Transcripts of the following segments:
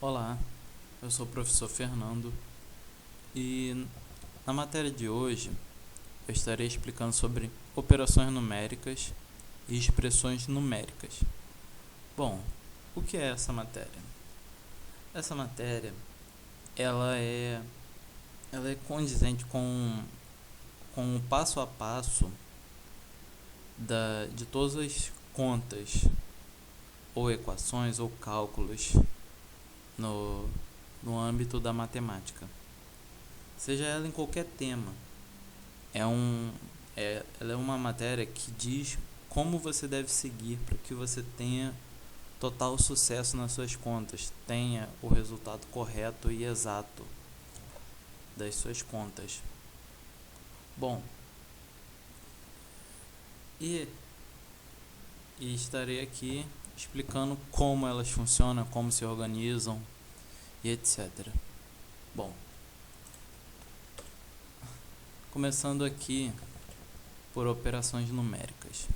Olá, eu sou o professor Fernando e na matéria de hoje eu estarei explicando sobre operações numéricas e expressões numéricas. Bom, o que é essa matéria? Essa matéria ela é, ela é condizente com o passo a passo de todas as contas ou equações ou cálculos no, no âmbito da matemática. Seja ela em qualquer tema. Ela é uma matéria que diz como você deve seguir para que você tenha total sucesso nas suas contas, tenha o resultado correto e exato das suas contas. Bom, e, e estarei aqui explicando como elas funcionam, como se organizam e etc. Bom, começando aqui por operações numéricas.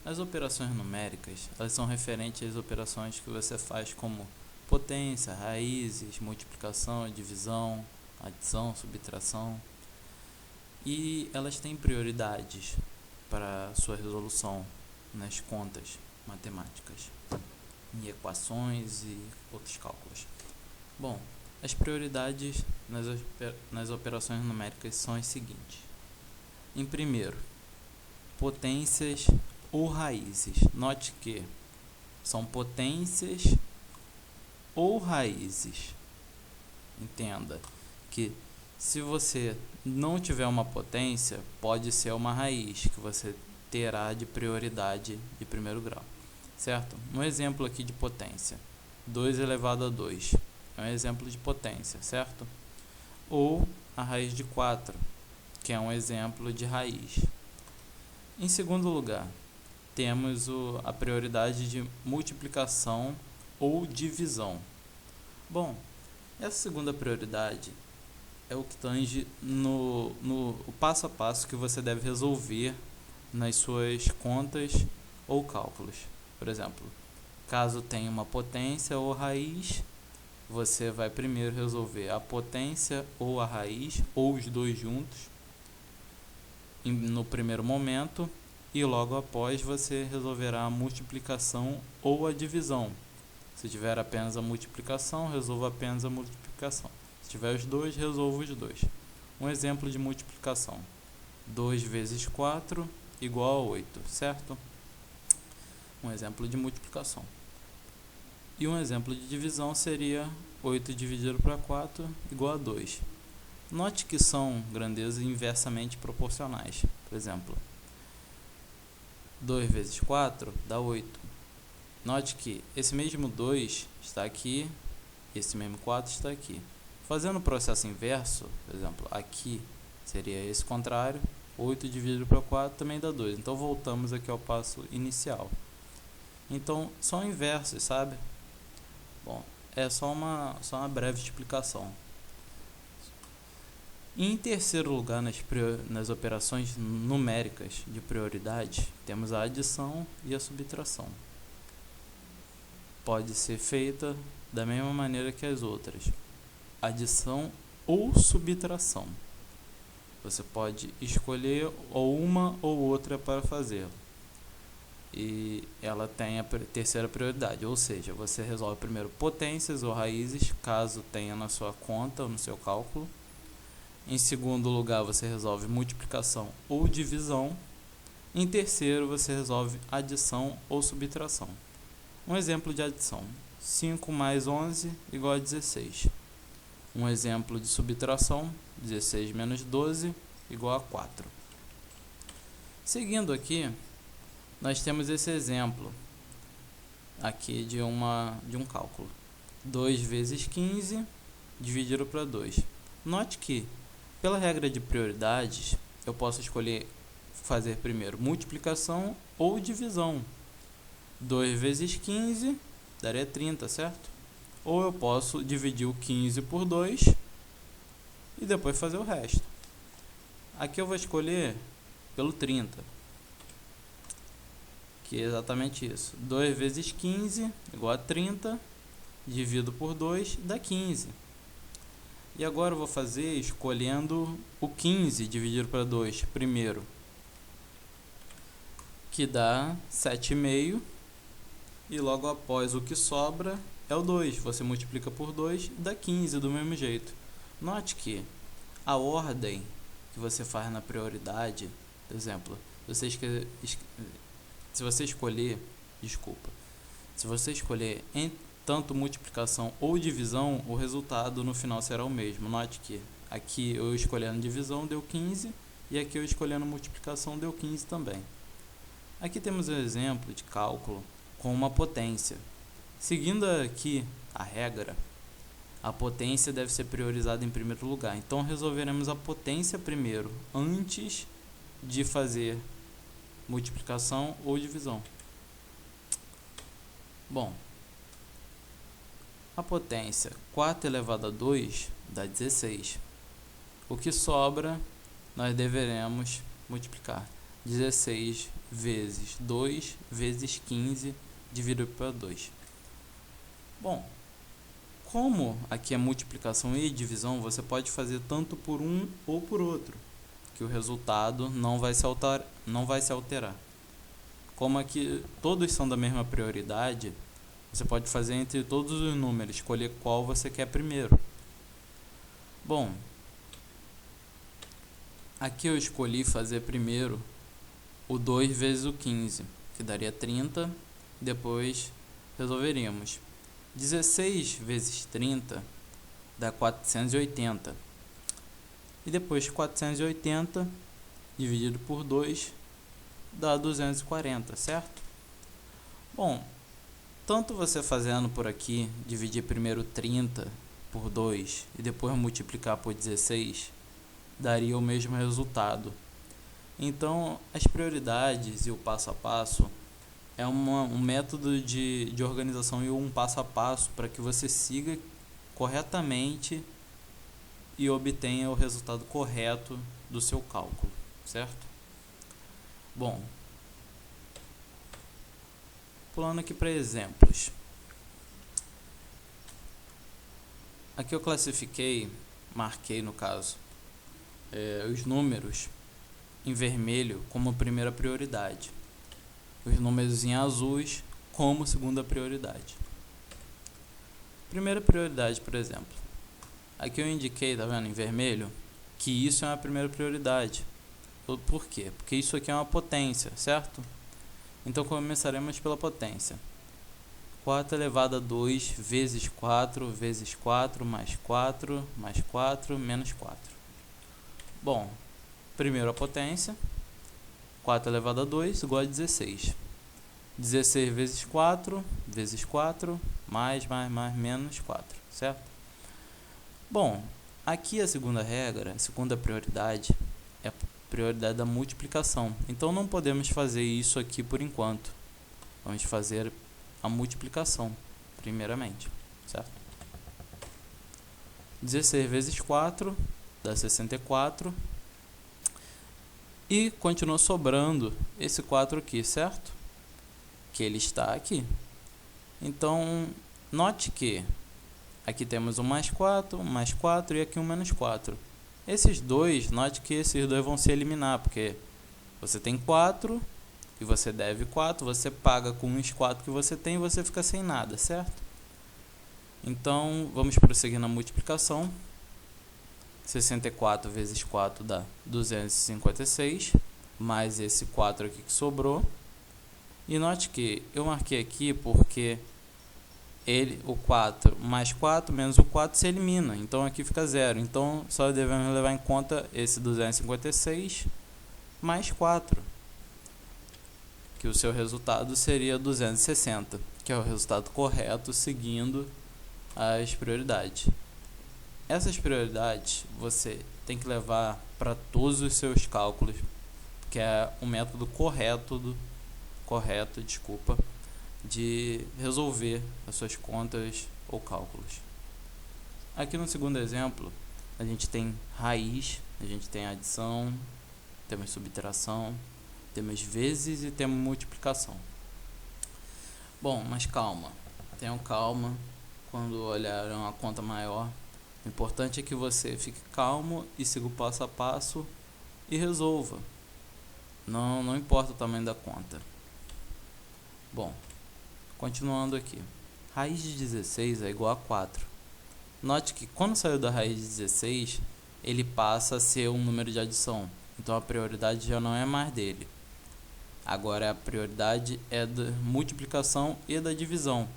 As operações numéricas, elas são referentes às operações que você faz como potência, raízes, multiplicação, divisão, adição, subtração. E elas têm prioridades para sua resolução nas contas matemáticas, em equações e outros cálculos. Bom, as prioridades nas operações numéricas são as seguintes. Em primeiro, potências ou raízes. Note que são potências ou raízes. Entenda que se você não tiver uma potência, pode ser uma raiz que você terá de prioridade de primeiro grau, certo? Um exemplo aqui de potência, 2 elevado a 2, é um exemplo de potência, certo? Ou a raiz de 4, que é um exemplo de raiz. Em segundo lugar, temos a prioridade de multiplicação ou divisão. Bom, essa segunda prioridade é o que tange no passo a passo que você deve resolver nas suas contas ou cálculos. Por exemplo, caso tenha uma potência ou raiz, você vai primeiro resolver a potência ou a raiz, ou os dois juntos, no primeiro momento, e logo após você resolverá a multiplicação ou a divisão. Se tiver apenas a multiplicação, resolva apenas a multiplicação. Se tiver os dois, resolva os dois. Um exemplo de multiplicação: 2 vezes 4 igual a 8, certo? Um exemplo de multiplicação. E um exemplo de divisão seria 8 dividido para 4 igual a 2. Note que são grandezas inversamente proporcionais. Por exemplo, 2 vezes 4 dá 8. Note que esse mesmo 2 está aqui, esse mesmo 4 está aqui. Fazendo o processo inverso, por exemplo, aqui seria esse contrário, 8 dividido para 4 também dá 2. Então voltamos aqui ao passo inicial. Então são inversos, sabe? Bom, é só uma breve explicação. Em terceiro lugar, nas operações numéricas de prioridade, temos a adição e a subtração. Pode ser feita da mesma maneira que as outras, adição ou subtração. Você pode escolher ou uma ou outra para fazê-lo. E ela tem a terceira prioridade, ou seja, você resolve primeiro potências ou raízes, caso tenha na sua conta ou no seu cálculo. Em segundo lugar, você resolve multiplicação ou divisão. Em terceiro, você resolve adição ou subtração. Um exemplo de adição: 5 mais 11 igual a 16. Um exemplo de subtração: 16 menos 12 igual a 4. Seguindo aqui, nós temos esse exemplo aqui de um cálculo: 2 vezes 15 dividido para 2. Note que, pela regra de prioridades, eu posso escolher fazer primeiro multiplicação ou divisão. 2 vezes 15 daria 30, certo? Ou eu posso dividir o 15 por 2 e depois fazer o resto. Aqui eu vou escolher pelo 30, que é exatamente isso. 2 vezes 15 igual a 30. divido por 2, dá 15. E agora eu vou fazer escolhendo o 15 dividido para 2 primeiro, que dá 7,5. E logo após o que sobra é o 2. Você multiplica por 2, dá 15 do mesmo jeito. Note que a ordem que você faz na prioridade, por exemplo, se você escolher tanto multiplicação ou divisão, o resultado no final será o mesmo. Note que aqui eu escolhendo divisão deu 15 e aqui eu escolhendo multiplicação deu 15 também. Aqui temos um exemplo de cálculo com uma potência. Seguindo aqui a regra, a potência deve ser priorizada em primeiro lugar. Então resolveremos a potência primeiro, antes de fazer multiplicação ou divisão. Bom, a potência 4 elevado a 2 dá 16. O que sobra nós deveremos multiplicar. 16 vezes 2 vezes 15 dividido por 2. Bom, como aqui é multiplicação e divisão, você pode fazer tanto por um ou por outro, que o resultado não vai se alterar. Como aqui todos são da mesma prioridade, você pode fazer entre todos os números, escolher qual você quer primeiro. Bom, aqui eu escolhi fazer primeiro o 2 vezes o 15, que daria 30, depois resolveríamos. 16 vezes 30 dá 480. E depois 480 dividido por 2 dá 240, certo? Bom, tanto você fazendo por aqui, dividir primeiro 30 por 2 e depois multiplicar por 16, daria o mesmo resultado. Então, as prioridades e o passo a passo é um método de organização e um passo a passo para que você siga corretamente e obtenha o resultado correto do seu cálculo, certo? Bom, pulando aqui para exemplos. Aqui eu marquei no caso, os números em vermelho como primeira prioridade, os números em azuis como segunda prioridade. Primeira prioridade, por exemplo, aqui eu indiquei, tá vendo, em vermelho, que isso é uma primeira prioridade. Por quê? Porque isso aqui é uma potência, certo? Então começaremos pela potência. 4 elevado a 2 vezes 4 vezes 4 mais 4 mais 4 menos 4. Bom, primeiro a potência, 4 elevado a 2 igual a 16. 16 vezes 4 vezes 4 mais menos 4, certo? Bom, aqui a segunda regra, a segunda prioridade é a prioridade da multiplicação. Então não podemos fazer isso aqui por enquanto. Vamos fazer a multiplicação primeiramente, certo? 16 vezes 4 dá 64. E continua sobrando esse 4 aqui, certo? Que ele está aqui. Então, note que aqui temos um mais 4 e aqui um menos 4. Esses dois, note que esses dois vão se eliminar, porque você tem 4 e você deve 4, você paga com os 4 que você tem e você fica sem nada, certo? Então, vamos prosseguir na multiplicação. 64 vezes 4 dá 256, mais esse 4 aqui que sobrou. E note que eu marquei aqui porque o 4 mais 4 menos o 4 se elimina, então aqui fica 0. Então só devemos levar em conta esse 256 mais 4, que o seu resultado seria 260, que é o resultado correto seguindo as prioridades. Essas prioridades você tem que levar para todos os seus cálculos, que é o método correto de resolver as suas contas ou cálculos. Aqui no segundo exemplo, a gente tem raiz, a gente tem adição, temos subtração, temos vezes e temos multiplicação. Bom, mas calma, tenham calma, quando olhar uma conta maior. O importante é que você fique calmo e siga o passo a passo e resolva. Não importa o tamanho da conta. Bom, continuando aqui. Raiz de 16 é igual a 4. Note que quando saiu da raiz de 16, ele passa a ser um número de adição. Então a prioridade já não é mais dele. Agora a prioridade é da multiplicação e da divisão.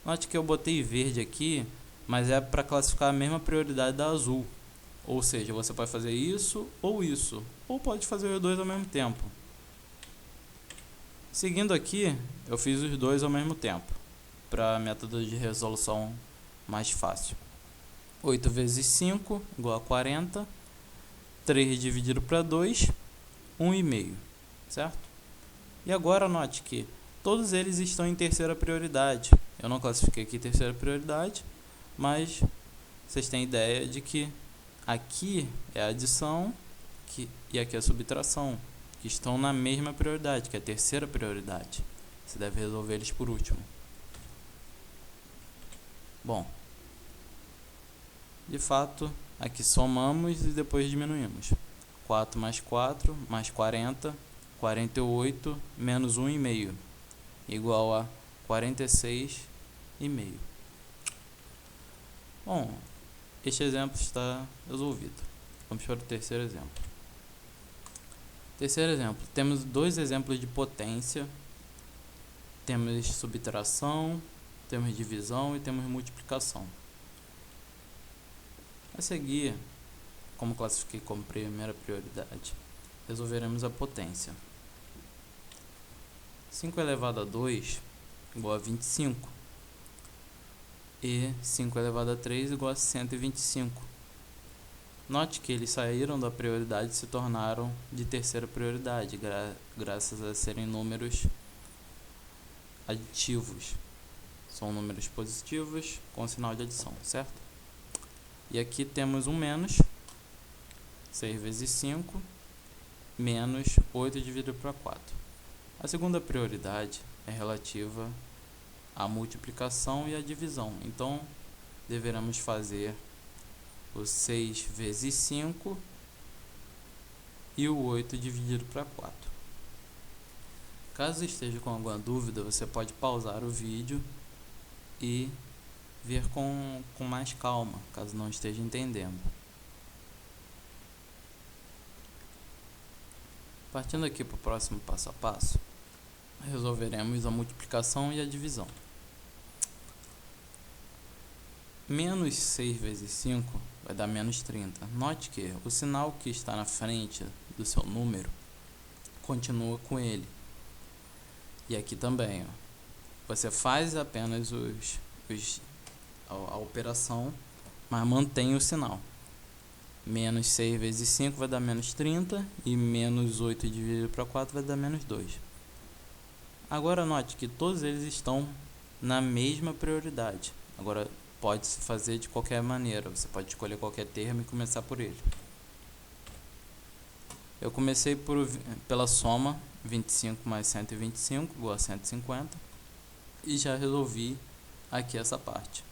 Note que eu botei verde aqui, mas é para classificar a mesma prioridade da azul. Ou seja, você pode fazer isso, ou pode fazer os dois ao mesmo tempo. Seguindo aqui, eu fiz os dois ao mesmo tempo, para método de resolução mais fácil. 8 vezes 5 igual a 40. 3 dividido para 2, 1,5, certo? E agora note que todos eles estão em terceira prioridade. Eu não classifiquei aqui terceira prioridade, mas vocês têm ideia de que aqui é a adição e aqui é a subtração, que estão na mesma prioridade, que é a terceira prioridade. Você deve resolver eles por último. Bom, de fato, aqui somamos e depois diminuímos. 4 mais 4 mais 40, 48 menos 1,5 igual a 46,5. Bom, este exemplo está resolvido. Vamos para o terceiro exemplo. Terceiro exemplo, temos dois exemplos de potência. Temos subtração, temos divisão e temos multiplicação. A seguir, como classifiquei como primeira prioridade, resolveremos a potência. 5 elevado a 2 igual a 25. E 5 elevado a 3 igual a 125. Note que eles saíram da prioridade e se tornaram de terceira prioridade, graças a serem números aditivos. São números positivos com sinal de adição, certo? E aqui temos um menos, 6 vezes 5, menos 8 dividido por 4. A segunda prioridade é relativa à multiplicação e à divisão. Então, deveremos fazer o 6 vezes 5 e o 8 dividido por 4. Caso esteja com alguma dúvida, você pode pausar o vídeo e ver com mais calma, caso não esteja entendendo. Partindo aqui para o próximo passo a passo, resolveremos a multiplicação e a divisão. Menos 6 vezes 5 vai dar menos 30. Note que o sinal que está na frente do seu número continua com ele. E aqui também, ó, você faz apenas a operação, mas mantém o sinal. Menos 6 vezes 5 vai dar menos 30 e menos 8 dividido por 4 vai dar menos 2. Agora note que todos eles estão na mesma prioridade. Agora pode-se fazer de qualquer maneira, você pode escolher qualquer termo e começar por ele. Eu comecei pela soma 25 mais 125 igual a 150 e já resolvi aqui essa parte.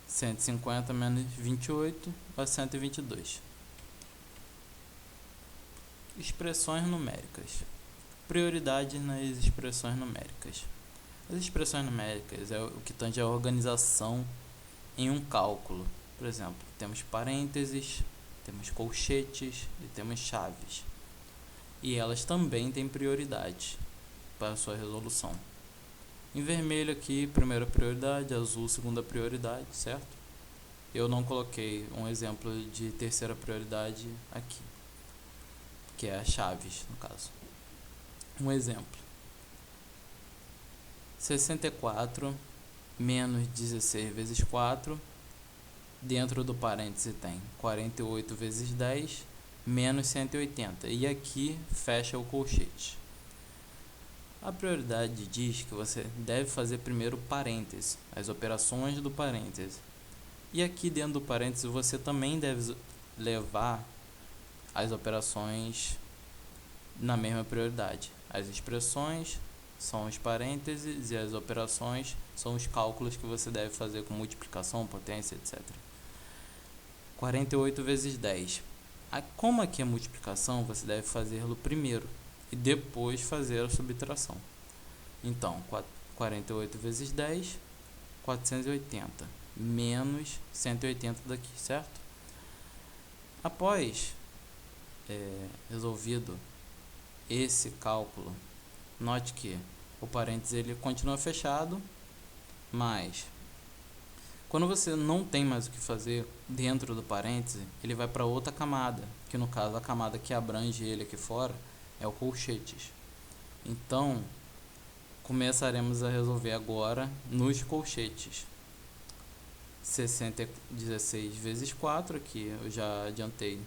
150 menos 28 vai 122. Expressões numéricas. Prioridade nas expressões numéricas. As expressões numéricas é o que tange a organização em um cálculo. Por exemplo, temos parênteses, temos colchetes e temos chaves. E elas também têm prioridade para a sua resolução. Em vermelho aqui, primeira prioridade, azul, segunda prioridade, certo? Eu não coloquei um exemplo de terceira prioridade aqui, que é as chaves, no caso. Um exemplo. 64 menos 16 vezes 4, dentro do parêntese tem 48 vezes 10, menos 180. E aqui fecha o colchete. A prioridade diz que você deve fazer primeiro o parêntese, as operações do parêntese. E aqui dentro do parêntese você também deve levar as operações na mesma prioridade. As expressões são os parênteses e as operações são os cálculos que você deve fazer com multiplicação, potência, etc. 48 vezes 10. Como aqui é multiplicação, você deve fazê-lo primeiro e depois fazer a subtração. Então, 48 vezes 10, 480, menos 180 daqui, certo? Após resolvido esse cálculo, note que o parênteses ele continua fechado, mas quando você não tem mais o que fazer dentro do parêntese, ele vai para outra camada, que no caso a camada que abrange ele aqui fora é o colchetes. Então, começaremos a resolver agora nos colchetes. 16 vezes 4, aqui eu já adiantei,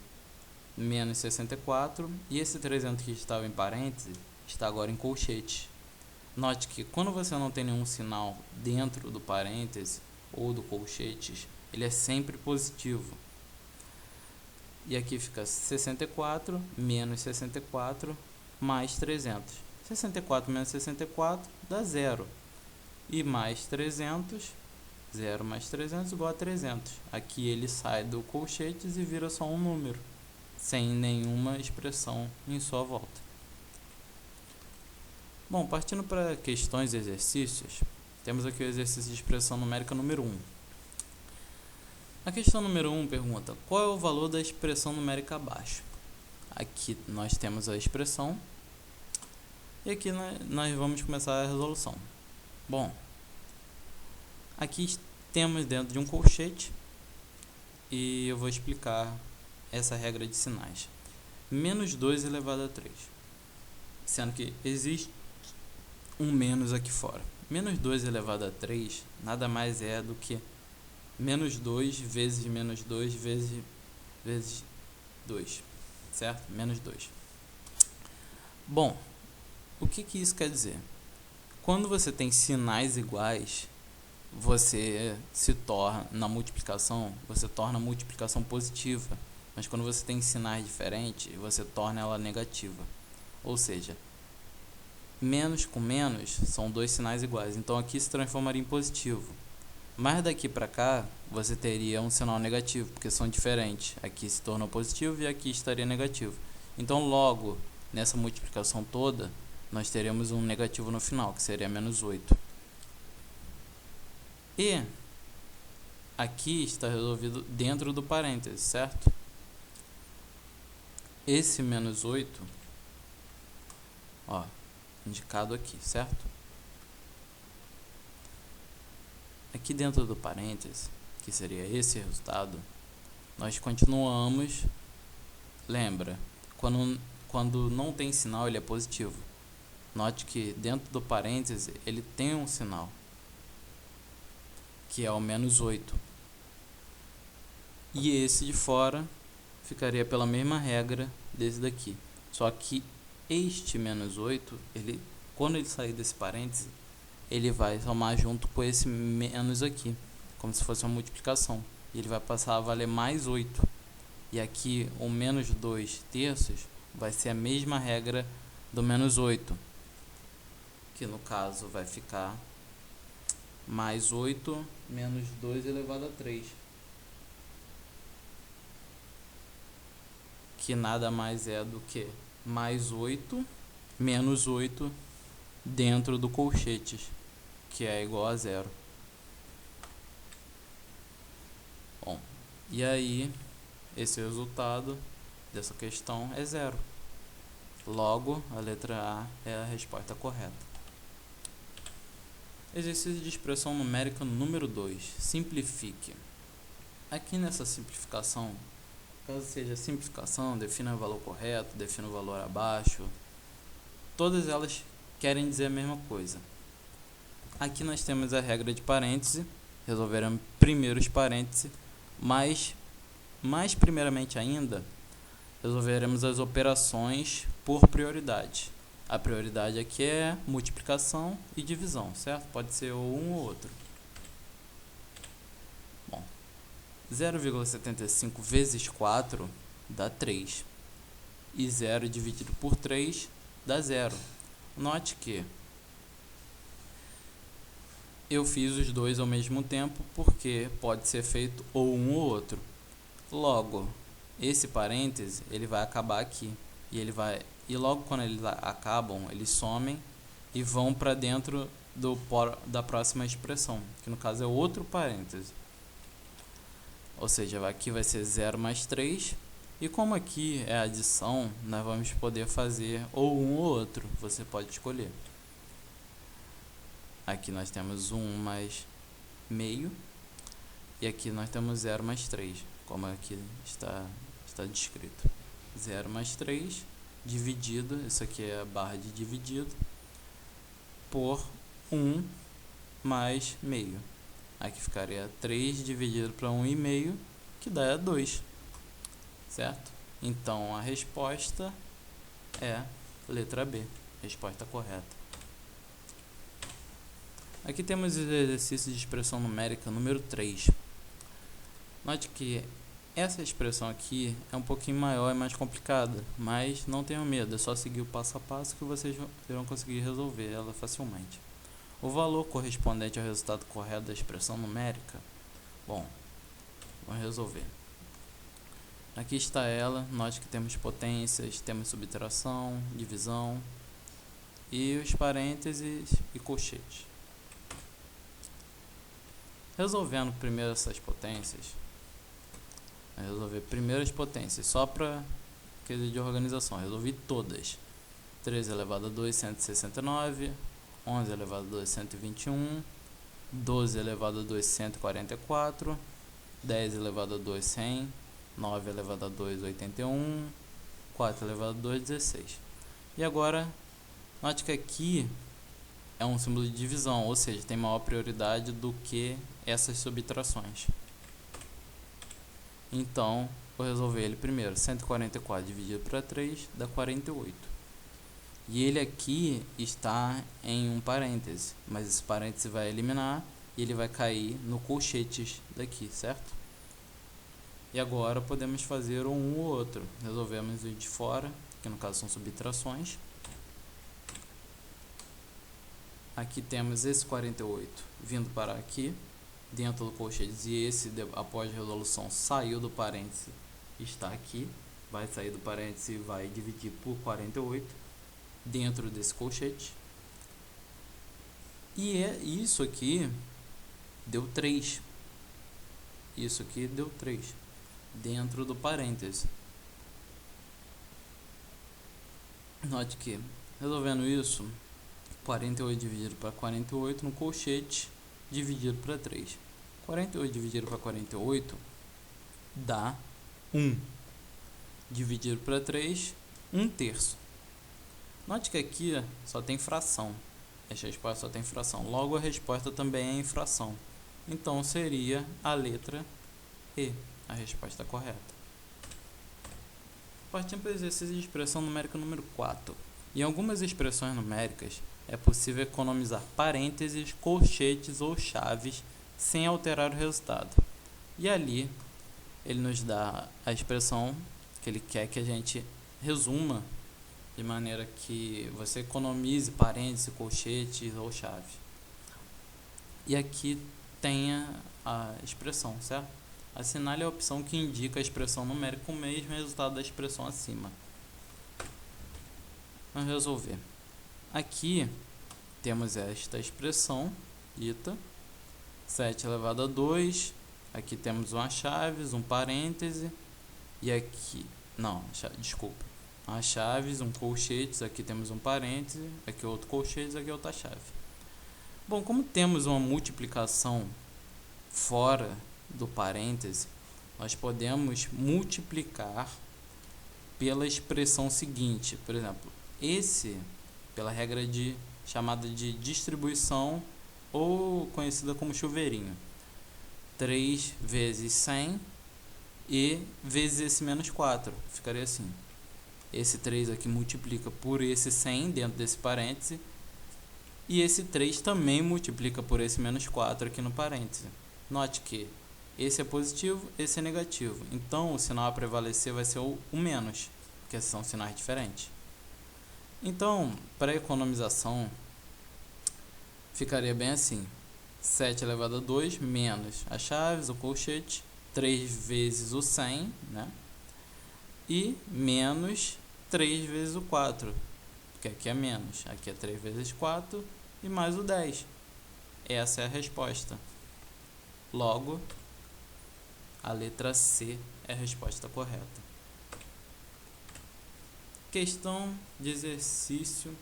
menos 64, e esse 300 que estava em parênteses está agora em colchete. Note que quando você não tem nenhum sinal dentro do parêntese ou do colchetes, ele é sempre positivo. E aqui fica 64 menos 64 mais 300. 64 menos 64 dá 0. E mais 300, 0 mais 300 igual a 300. Aqui ele sai do colchetes e vira só um número, sem nenhuma expressão em sua volta. Bom, partindo para questões e exercícios, temos aqui o exercício de expressão numérica número 1. A questão número 1 pergunta: qual é o valor da expressão numérica abaixo? Aqui nós temos a expressão e aqui nós vamos começar a resolução. Bom, aqui temos dentro de um colchete e eu vou explicar essa regra de sinais. Menos 2 elevado a 3, sendo que existe um menos aqui fora. Menos 2 elevado a 3 nada mais é do que menos 2 vezes menos 2 vezes 2, certo? Menos 2. Bom, o que isso quer dizer? Quando você tem sinais iguais, você se torna, na multiplicação, você torna a multiplicação positiva. Mas quando você tem sinais diferentes, você torna ela negativa. Ou seja, menos com menos são dois sinais iguais, então aqui se transformaria em positivo. Mas daqui para cá você teria um sinal negativo, porque são diferentes. Aqui se tornou positivo e aqui estaria negativo. Então logo nessa multiplicação toda nós teremos um negativo no final, que seria menos 8. E aqui está resolvido dentro do parênteses, certo? Esse menos 8, ó, indicado aqui, certo? Aqui dentro do parênteses, que seria esse resultado, nós continuamos, lembra, quando não tem sinal ele é positivo. Note que dentro do parênteses ele tem um sinal, que é o menos 8. E esse de fora ficaria pela mesma regra desse daqui. Só que este menos 8, quando ele sair desse parênteses, ele vai somar junto com esse menos aqui, como se fosse uma multiplicação. E ele vai passar a valer mais 8. E aqui o menos 2 terços vai ser a mesma regra do menos 8. Que no caso vai ficar mais 8 menos 2 elevado a 3. Que nada mais é do que mais 8 menos 8 dentro do colchetes, que é igual a 0. Bom, e aí esse resultado dessa questão é 0. Logo, a letra A é a resposta correta. Exercício de expressão numérica número 2. Simplifique. Aqui nessa simplificação, caso seja simplificação, defina o valor correto, defina o valor abaixo. Todas elas querem dizer a mesma coisa. Aqui nós temos a regra de parêntese. Resolveremos primeiro os parênteses, mas mais primeiramente ainda, resolveremos as operações por prioridade. A prioridade aqui é multiplicação e divisão, certo? Pode ser um ou outro. Bom, 0,75 vezes 4 dá 3. E 0 dividido por 3 dá 0. Note que eu fiz os dois ao mesmo tempo porque pode ser feito ou um ou outro. Logo, esse parêntese ele vai acabar aqui e logo quando eles acabam, eles somem e vão para dentro da próxima expressão, que no caso é outro parêntese. Ou seja, aqui vai ser 0 mais 3. E como aqui é adição, nós vamos poder fazer ou um ou outro. Você pode escolher. Aqui nós temos 1 mais meio. E aqui nós temos 0 mais 3, como aqui está descrito. 0 mais 3 dividido, isso aqui é a barra de dividido, por 1 mais meio. Aqui ficaria 3 dividido para 1,5, que dá 2, certo? Então, a resposta é letra B, resposta correta. Aqui temos o exercício de expressão numérica número 3. Note que essa expressão aqui é um pouquinho maior e mais complicada, mas não tenham medo, é só seguir o passo a passo que vocês irão conseguir resolver ela facilmente. O valor correspondente ao resultado correto da expressão numérica, bom, vamos resolver. Aqui está ela, note que temos potências, temos subtração, divisão e os parênteses e colchetes. Resolvendo primeiro essas potências, resolver primeiro as potências, só para quesito de organização, resolvi todas. 13 elevado a 2, 169, 11 elevado a 2, 121, 12 elevado a 2, 144, 10 elevado a 2, 100, 9 elevado a 2, 81, 4 elevado a 2, 16. E agora, note que aqui é um símbolo de divisão, ou seja, tem maior prioridade do que essas subtrações. Então, vou resolver ele primeiro. 144 dividido para 3 dá 48. E ele aqui está em um parêntese, mas esse parêntese vai eliminar e ele vai cair no colchetes daqui, certo? E agora podemos fazer um ou outro. Resolvemos o de fora, que no caso são subtrações. Aqui temos esse 48 vindo para aqui, dentro do colchetes, e esse, após a resolução, saiu do parêntese, está aqui. Vai sair do parêntese e vai dividir por 48 dentro desse colchete. E isso aqui deu 3. Isso aqui deu 3 dentro do parêntese. Note que, resolvendo isso, 48 dividido para 48 no colchete, dividido para 3. 48 dividido para 48 dá 1. Dividido para 3, 1/3. Note que aqui só tem fração. Esta resposta só tem fração. Logo, a resposta também é em fração. Então, seria a letra E, a resposta correta. Partindo para o exercício de expressão numérica número 4. Em algumas expressões numéricas, é possível economizar parênteses, colchetes ou chaves sem alterar o resultado. E ali, ele nos dá a expressão que ele quer que a gente resuma de maneira que você economize parênteses, colchetes ou chave. E aqui tem a expressão, certo? Assinale a opção que indica a expressão numérica com o mesmo resultado da expressão acima. Vamos resolver. Aqui temos esta expressão dita, 7 elevado a 2, aqui temos uma chaves, um parêntese, e aqui, não, desculpa, uma chaves, um colchetes, aqui temos um parêntese, aqui outro colchetes, aqui outra chave. Bom, como temos uma multiplicação fora do parêntese, nós podemos multiplicar pela expressão seguinte, por exemplo, pela regra chamada de distribuição ou conhecida como chuveirinho. 3 vezes 100 e vezes esse menos 4. Ficaria assim. Esse 3 aqui multiplica por esse 100 dentro desse parêntese. E esse 3 também multiplica por esse menos 4 aqui no parêntese. Note que esse é positivo, esse é negativo. Então, o sinal a prevalecer vai ser o menos, porque são sinais diferentes. Então, para economização, ficaria bem assim. 7 elevado a 2 menos as chaves, o colchete, 3 vezes o 100, né? E menos 3 vezes o 4, porque aqui é menos, aqui é 3 vezes 4 e mais o 10. Essa é a resposta. Logo, a letra C é a resposta correta. Questão de exercício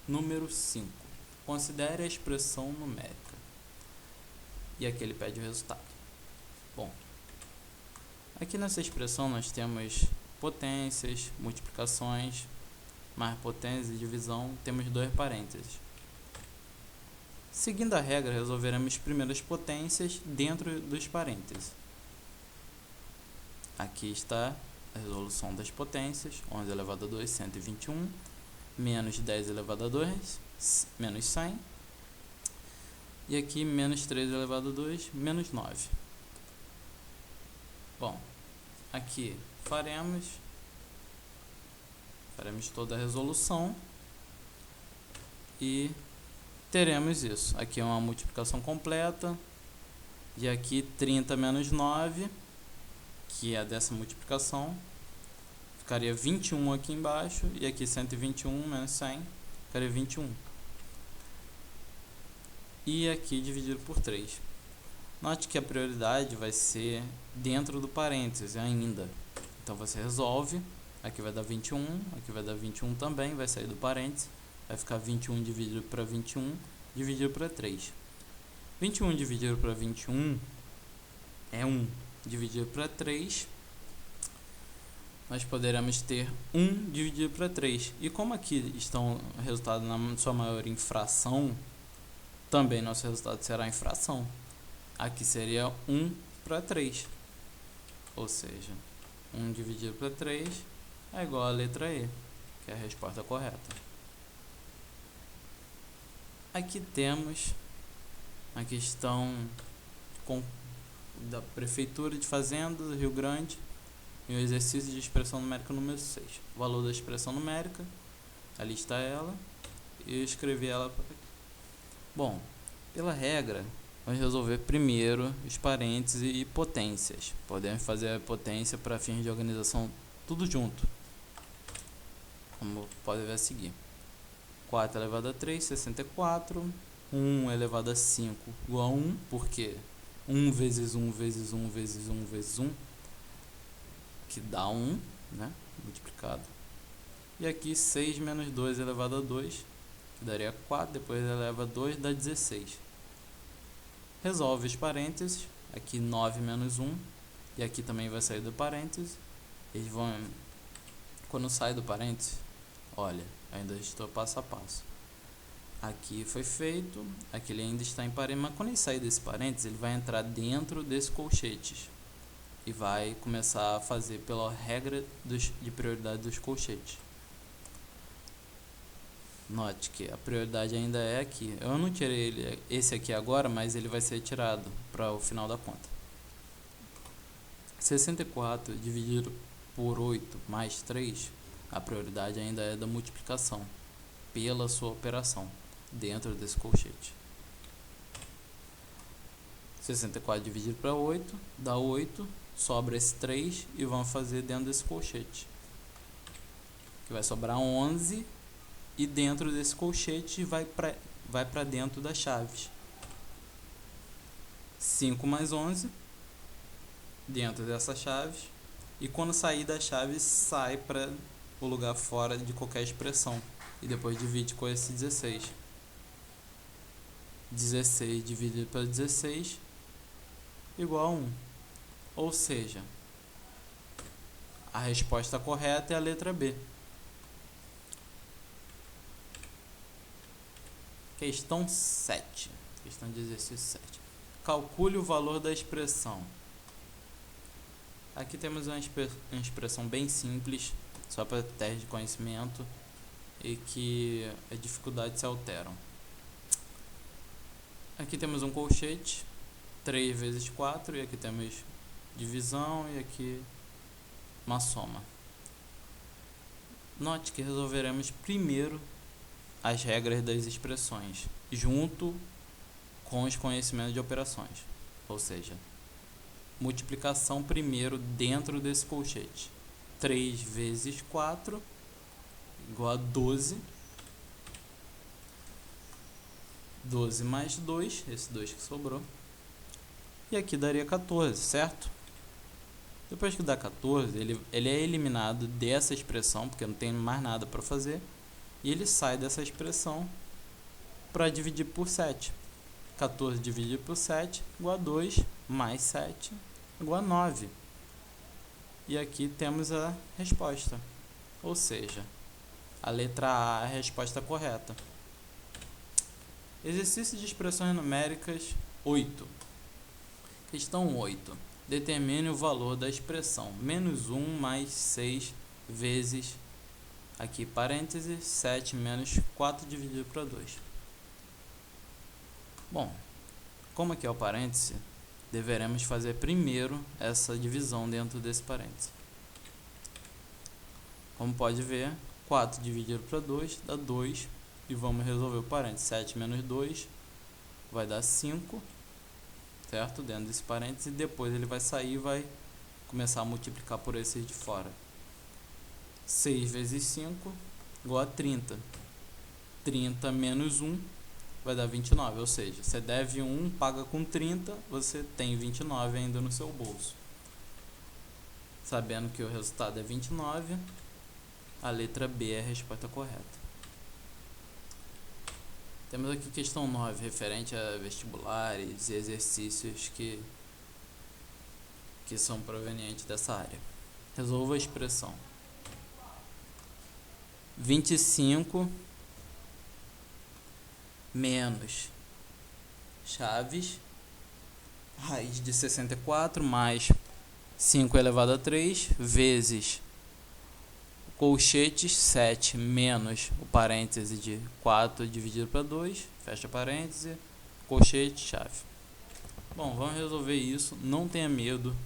número 5. Considere a expressão numérica. E aqui ele pede o resultado. Bom, aqui nessa expressão nós temos potências, multiplicações, mais potências e divisão, temos 2 parênteses. Seguindo a regra, resolveremos primeiro as potências dentro dos parênteses. Aqui está a resolução das potências, 11 elevado a 2, 121, menos 10 elevado a 2, menos 100, e aqui menos 3 elevado a 2, menos 9. Bom, aqui faremos toda a resolução e teremos isso. Aqui é uma multiplicação completa, e aqui 30 menos 9, que é dessa multiplicação, ficaria 21 aqui embaixo, e aqui 121 menos 100, ficaria 21. E aqui dividido por 3. Note que a prioridade vai ser dentro do parênteses ainda. Então você resolve, aqui vai dar 21, aqui vai dar 21 também, vai sair do parênteses, vai ficar 21 dividido para 21, dividido para 3. 21 dividido para 21 é 1. Dividido para 3, nós poderemos ter 1 dividido para 3. E como aqui estão o resultado na sua maioria em fração, também nosso resultado será em fração. Aqui seria 1 para 3. Ou seja, 1 dividido para 3 é igual a letra E, que é a resposta correta. Aqui temos a questão da Prefeitura de Fazenda do Rio Grande e o exercício de expressão numérica número 6. O valor da expressão numérica, ali está ela, e eu escrevi ela por aqui. Bom, pela regra, vamos resolver primeiro os parênteses e potências. Podemos fazer a potência para fins de organização tudo junto, como pode ver a seguir. 4 elevado a 3, 64. 1 elevado a 5 igual a 1, porque 1 vezes 1 vezes 1 vezes 1 vezes 1, que dá 1, né? Multiplicado. E aqui 6 menos 2 elevado a 2, que daria 4, depois eleva a 2, dá 16. Resolve os parênteses, aqui 9 menos 1, e aqui também vai sair do parênteses. Eles vão, quando sai do parênteses, olha, ainda estou passo a passo. Aqui foi feito, aqui ele ainda está em parênteses, mas quando ele sair desse parênteses, ele vai entrar dentro desses colchetes e vai começar a fazer pela regra de prioridade dos colchetes. Note que a prioridade ainda é aqui. Eu não tirei esse aqui agora, mas ele vai ser tirado para o final da conta. 64 dividido por 8 mais 3, a prioridade ainda é da multiplicação pela sua operação dentro desse colchete. 64 dividido para 8 dá 8, sobra esse 3 e vamos fazer dentro desse colchete, que vai sobrar 11, e dentro desse colchete vai para dentro das chaves. 5 mais 11 dentro dessa chave, e quando sair da chave sai para o lugar fora de qualquer expressão, e depois divide com esse 16. 16 dividido para 16 igual a 1. Ou seja, a resposta correta é a letra B. Questão 7. Questão de exercício 7. Calcule o valor da expressão. Aqui temos uma expressão bem simples, só para teste de conhecimento, e que as dificuldades se alteram. Aqui temos um colchete, 3 vezes 4, e aqui temos divisão, e aqui uma soma. Note que resolveremos primeiro as regras das expressões, junto com os conhecimentos de operações, ou seja, multiplicação primeiro dentro desse colchete. 3 vezes 4 igual a 12. 12 mais 2, esse 2 que sobrou. E aqui daria 14, certo? Depois que dá 14, ele é eliminado dessa expressão, porque não tem mais nada para fazer. E ele sai dessa expressão para dividir por 7. 14 dividido por 7 igual a 2, mais 7 igual a 9. E aqui temos a resposta. Ou seja, a letra A é a resposta correta. Exercício de expressões numéricas 8. Questão 8. Determine o valor da expressão menos 1 mais 6 vezes, aqui parênteses, 7 menos 4 dividido por 2. Bom, como aqui é o parêntese, deveremos fazer primeiro essa divisão dentro desse parêntese. Como pode ver, 4 dividido por 2 dá 2. E vamos resolver o parêntese. 7 menos 2 vai dar 5, certo? Dentro desse parêntese. E depois ele vai sair e vai começar a multiplicar por esses de fora. 6 vezes 5 igual a 30. 30 menos 1 vai dar 29. Ou seja, você deve 1, paga com 30, você tem 29 ainda no seu bolso. Sabendo que o resultado é 29, a letra B é a resposta correta. Temos aqui questão 9, referente a vestibulares e exercícios que são provenientes dessa área. Resolva a expressão. 25 menos chaves, raiz de 64, mais 5 elevado a 3, vezes colchetes, 7 menos o parêntese de 4 dividido para 2, fecha parêntese, colchete, chave. Bom, vamos resolver isso, não tenha medo,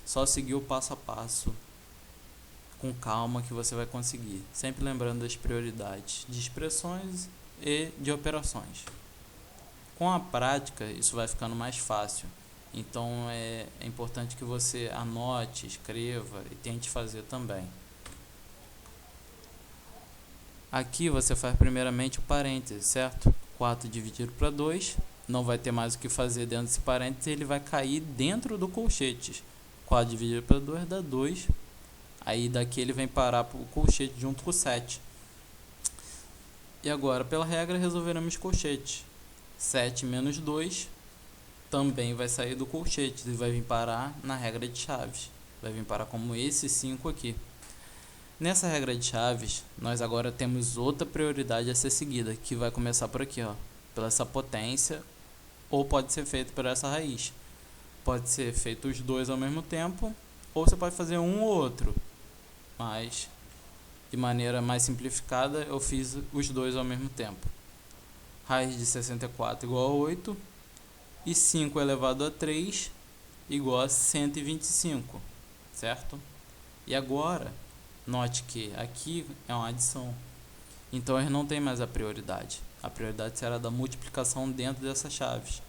só seguir o passo a passo, com calma que você vai conseguir. Sempre lembrando das prioridades de expressões e de operações. Com a prática, isso vai ficando mais fácil, então é importante que você anote, escreva e tente fazer também. Aqui você faz primeiramente o parêntese, certo? 4 dividido para 2, não vai ter mais o que fazer dentro desse parêntese, ele vai cair dentro do colchete. 4 dividido para 2 dá 2, aí daqui ele vem parar para o colchete junto com o 7. E agora, pela regra, resolveremos colchete. 7 menos 2 também vai sair do colchete e vai vir parar na regra de chaves. Vai vir parar como esse 5 aqui. Nessa regra de chaves, nós agora temos outra prioridade a ser seguida, que vai começar por aqui, ó, pela essa potência, ou pode ser feito por essa raiz. Pode ser feito os dois ao mesmo tempo, ou você pode fazer um ou outro, mas de maneira mais simplificada eu fiz os dois ao mesmo tempo. Raiz de 64 igual a 8 e 5 elevado a 3 igual a 125, certo? E agora, note que aqui é uma adição, então eles não tem mais a prioridade. A prioridade será da multiplicação dentro dessas chaves.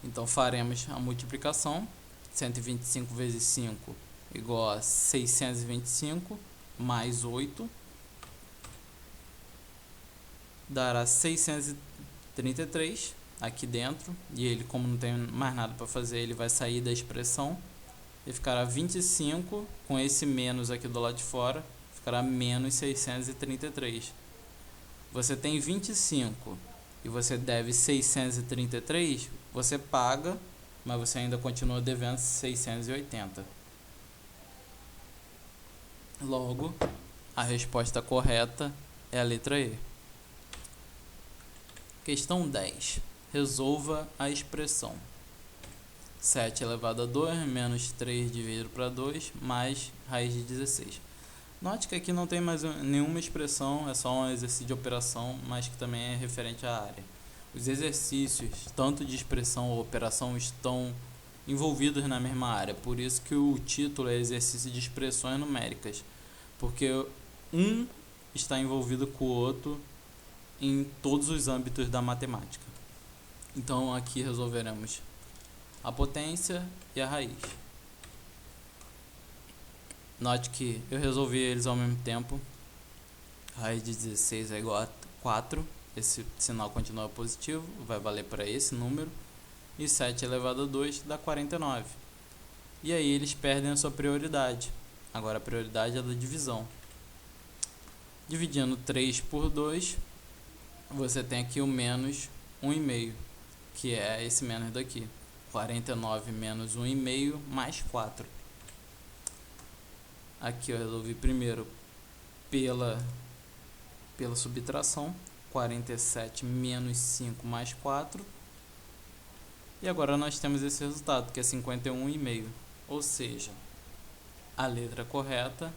Então faremos a multiplicação. 125 vezes 5 igual a 625 mais 8 dará 633 aqui dentro, e ele, como não tem mais nada para fazer, ele vai sair da expressão e ficará 25, com esse menos aqui do lado de fora, ficará menos 633. Você tem 25 e você deve 633, você paga, mas você ainda continua devendo 680. Logo, a resposta correta é a letra E. Questão 10. Resolva a expressão 7 elevado a 2 menos 3 dividido para 2 mais raiz de 16. Note que aqui não tem mais nenhuma expressão, é só um exercício de operação, mas que também é referente à área. Os exercícios, tanto de expressão ou operação, estão envolvidos na mesma área, por isso que o título é exercício de expressões numéricas, porque um está envolvido com o outro em todos os âmbitos da matemática. Então aqui resolveremos a potência e a raiz. Note que eu resolvi eles ao mesmo tempo. Raiz de 16 é igual a 4. Esse sinal continua positivo, vai valer para esse número. E 7 elevado a 2 dá 49. E aí eles perdem a sua prioridade. Agora a prioridade é da divisão. Dividindo 3 por 2, você tem aqui o menos 1,5, que é esse menos daqui. 49 menos 1,5 mais 4. Aqui eu resolvi primeiro pela subtração. 47 menos 5 mais 4. E agora nós temos esse resultado, que é 51,5. Ou seja, a letra correta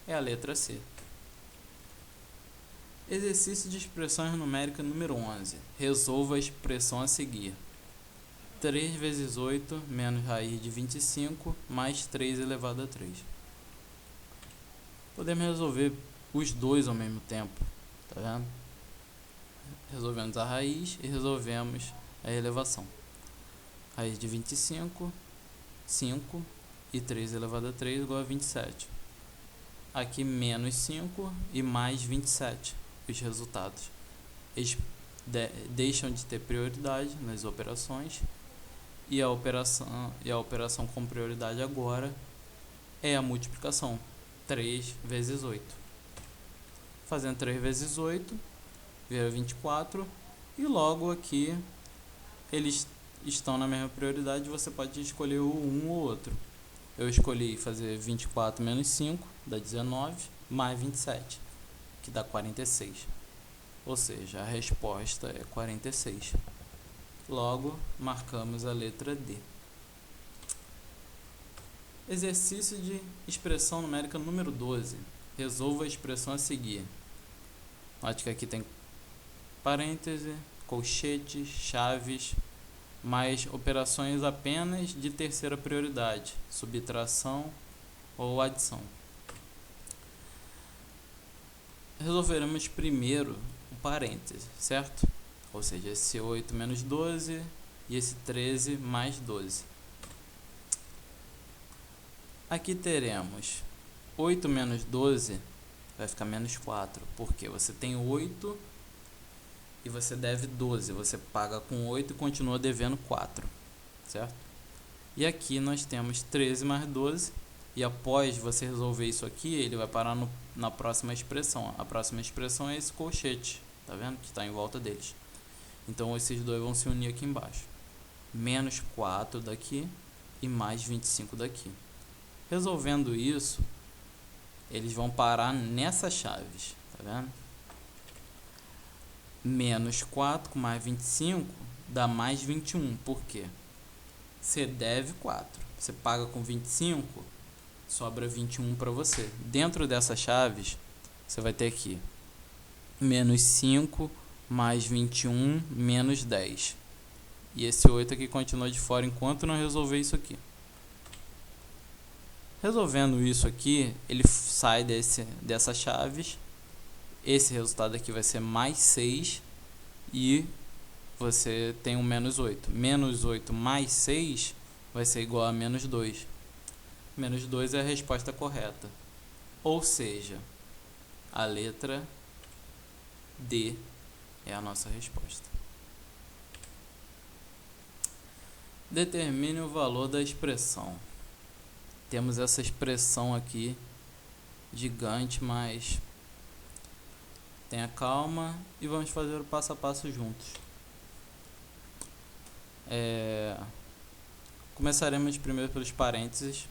é a letra C. Exercício de expressões numéricas número 11. Resolva a expressão a seguir. 3 vezes 8 menos raiz de 25 mais 3 elevado a 3. Podemos resolver os dois ao mesmo tempo, tá vendo? Resolvemos a raiz e resolvemos a elevação. Raiz de 25, 5 e 3 elevado a 3 igual a 27. Aqui menos 5 e mais 27. Os resultados. Eles deixam de ter prioridade nas operações e a operação com prioridade agora é a multiplicação. 3 vezes 8. Fazendo 3 vezes 8 vira 24 e logo aqui eles estão na mesma prioridade, você pode escolher um ou outro. Eu escolhi fazer 24 menos 5 dá 19 mais 27, que dá 46. Ou seja, a resposta é 46. Logo, marcamos a letra D. Exercício de expressão numérica número 12. Resolva a expressão a seguir. Note que aqui tem parêntese, colchetes, chaves, mais operações apenas de terceira prioridade, subtração ou adição. Resolveremos primeiro o parêntese, certo? Ou seja, esse 8 menos 12 e esse 13 mais 12. Aqui teremos 8 menos 12 vai ficar menos 4, porque você tem 8 e você deve 12, você paga com 8 e continua devendo 4, certo? E aqui nós temos 13 mais 12, e após você resolver isso aqui, ele vai parar na próxima expressão. A próxima expressão é esse colchete, tá vendo? Que está em volta deles. Então esses dois vão se unir aqui embaixo. Menos 4 daqui e mais 25 daqui. Resolvendo isso, eles vão parar nessas chaves, tá vendo? Menos 4 com mais 25 dá mais 21. Por quê? Você deve 4. Você paga com 25, sobra 21 para você. Dentro dessas chaves, você vai ter aqui menos 5 mais 21 menos 10. E esse 8 aqui continua de fora enquanto não resolver isso aqui. Resolvendo isso aqui, ele sai dessas chaves. Esse resultado aqui vai ser mais 6 e você tem um menos 8. Menos 8 mais 6 vai ser igual a menos 2. Menos 2 é a resposta correta. Ou seja, a letra D é a nossa resposta. Determine o valor da expressão. Temos essa expressão aqui, gigante, mas tenha calma e vamos fazer o passo a passo juntos. Começaremos primeiro pelos parênteses.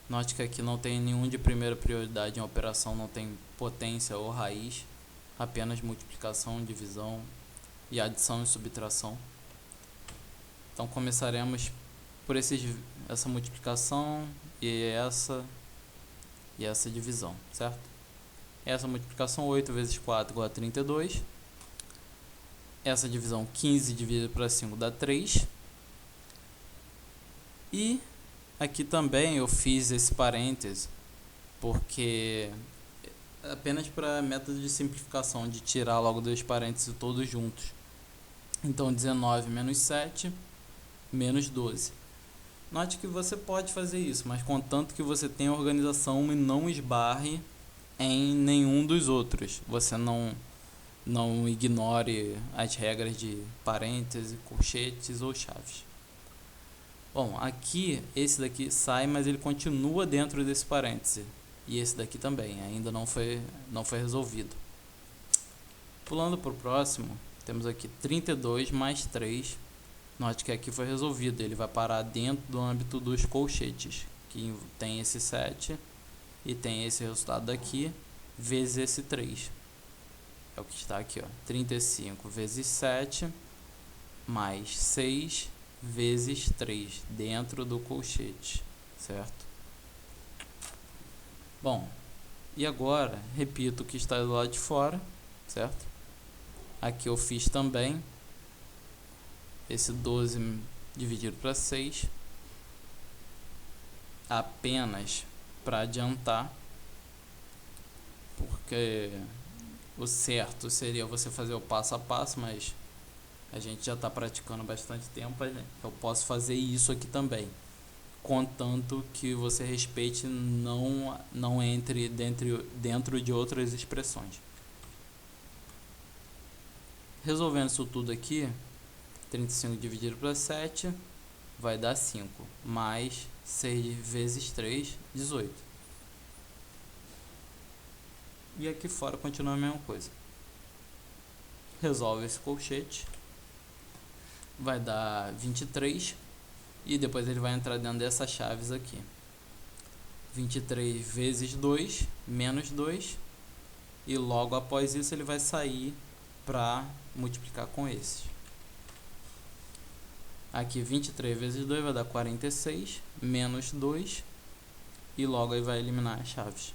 Note que aqui não tem nenhum de primeira prioridade em operação, não tem potência ou raiz, apenas multiplicação, divisão e adição e subtração. Então começaremos por essa multiplicação e essa divisão, certo? Essa multiplicação, 8 vezes 4 igual a 32. Essa divisão, 15 dividido por 5 dá 3. E aqui também eu fiz esse parêntese porque apenas para método de simplificação, de tirar logo dois parênteses todos juntos. Então 19 menos 7 menos 12. Note que você pode fazer isso, mas contanto que você tenha organização e não esbarre em nenhum dos outros. Você não ignore as regras de parênteses, colchetes ou chaves. Bom, aqui esse daqui sai, mas ele continua dentro desse parêntese. E esse daqui também, ainda não foi resolvido. Pulando para o próximo, temos aqui 32 mais 3. Note que aqui foi resolvido, ele vai parar dentro do âmbito dos colchetes, que tem esse 7 e tem esse resultado daqui, vezes esse 3. É o que está aqui, ó. 35 vezes 7 mais 6 vezes 3 dentro do colchete, certo? Bom, e agora repito o que está do lado de fora, certo? Aqui eu fiz também esse 12 dividido para 6, apenas para adiantar, porque o certo seria você fazer o passo a passo, mas a gente já está praticando bastante tempo, eu posso fazer isso aqui também, contanto que você respeite, não entre dentro de outras expressões. Resolvendo isso tudo aqui, 35 dividido para 7 vai dar 5, mais 6 vezes 3, 18. E aqui fora continua a mesma coisa. Resolve esse colchete, vai dar 23, e depois ele vai entrar dentro dessas chaves aqui. 23 vezes 2, menos 2, e logo após isso ele vai sair para multiplicar com esses. Aqui 23 vezes 2 vai dar 46, menos 2, e logo aí vai eliminar as chaves.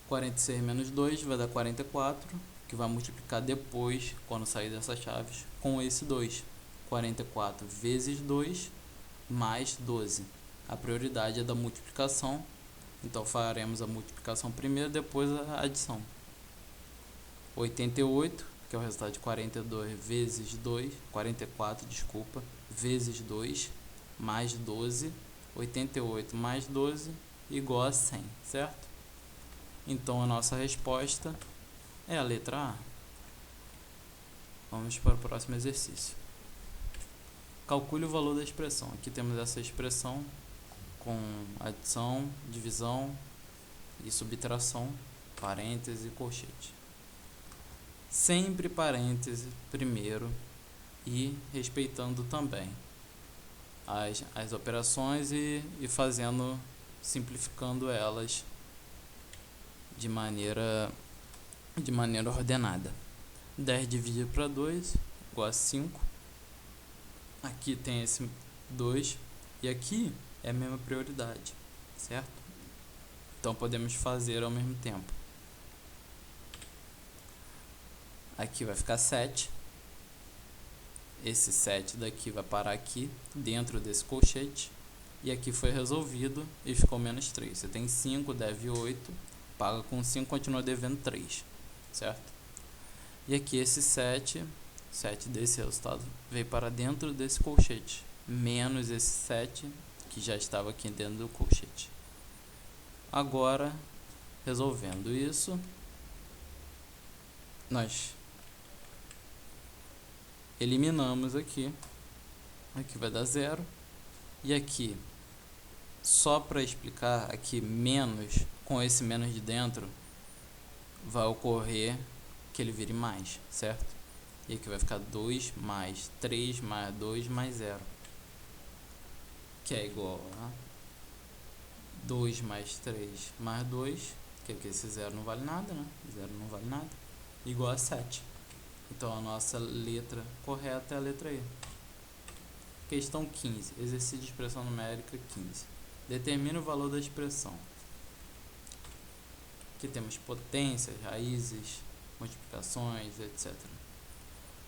46 menos 2 vai dar 44, que vai multiplicar depois, quando sair dessas chaves, com esse 2. 44 vezes 2 mais 12. A prioridade é da multiplicação, então faremos a multiplicação primeiro, depois a adição. 88, que é o resultado de 44 vezes 2, mais 12, 88 mais 12, igual a 100, certo? Então a nossa resposta é a letra A. Vamos para o próximo exercício. Calcule o valor da expressão. Aqui temos essa expressão com adição, divisão e subtração, parêntese e colchete. Sempre parêntese primeiro e respeitando também as operações e simplificando elas de maneira ordenada. 10 dividido para 2 igual a 5. Aqui tem esse 2 e aqui é a mesma prioridade, certo? Então podemos fazer ao mesmo tempo. Aqui vai ficar 7. Esse 7 daqui vai parar aqui dentro desse colchete. E aqui foi resolvido e ficou menos 3. Você tem 5, deve 8. Paga com 5, continua devendo 3, certo? E aqui esse 7 desse resultado veio para dentro desse colchete, menos esse 7 que já estava aqui dentro do colchete. Agora, resolvendo isso, nós eliminamos aqui vai dar 0, e aqui, só para explicar, aqui menos, com esse menos de dentro, vai ocorrer que ele vire mais, certo? E aqui vai ficar 2 mais 3 mais 2 mais 0, que é igual a 2 mais 3 mais 2, que aqui esse 0 não vale nada, né? 0 não vale nada, igual a 7. Então a nossa letra correta é a letra E. Questão 15, exercício de expressão numérica 15. Determine o valor da expressão. Aqui temos potências, raízes, multiplicações, etc.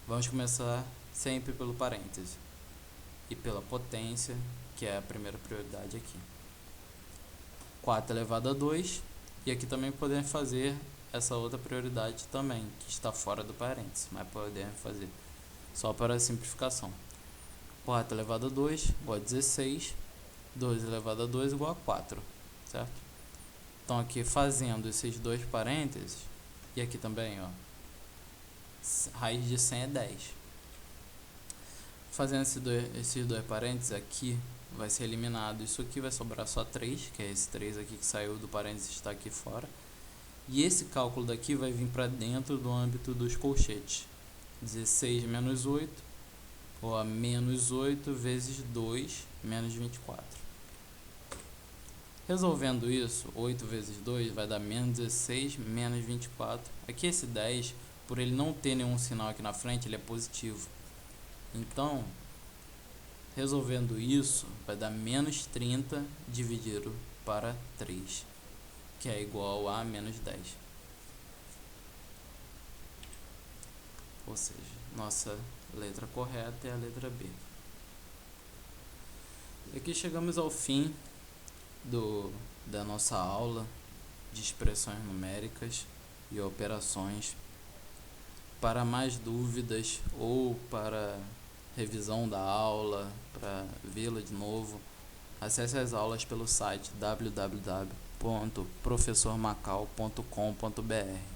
Vamos começar sempre pelo parêntese e pela potência, que é a primeira prioridade aqui. 4 elevado a 2, e aqui também podemos fazer essa outra prioridade também, que está fora do parêntese, mas podemos fazer só para a simplificação. 4 elevado a 2 igual a 16, 2 elevado a 2 igual a 4, certo? Então aqui fazendo esses dois parênteses, e aqui também, ó, raiz de 100 é 10. Fazendo esses dois parênteses aqui, vai ser eliminado isso aqui, vai sobrar só 3, que é esse 3 aqui que saiu do parênteses, está aqui fora. E esse cálculo daqui vai vir para dentro do âmbito dos colchetes. 16 menos 8, ou a menos 8 vezes 2, menos 24. Resolvendo isso, 8 vezes 2 vai dar menos 16, menos 24. Aqui esse 10, por ele não ter nenhum sinal aqui na frente, ele é positivo. Então, resolvendo isso, vai dar menos 30 dividido para 3, que é igual a menos 10. Ou seja, nossa letra correta é a letra B. E aqui chegamos ao fim da nossa aula de expressões numéricas e operações. Para mais dúvidas ou para revisão da aula, para vê-la de novo, acesse as aulas pelo site www.professormacau.com.br.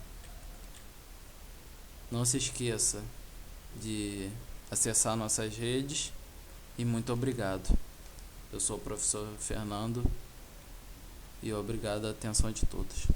Não se esqueça de acessar nossas redes e muito obrigado. Eu sou o professor Fernando e obrigado à atenção de todos.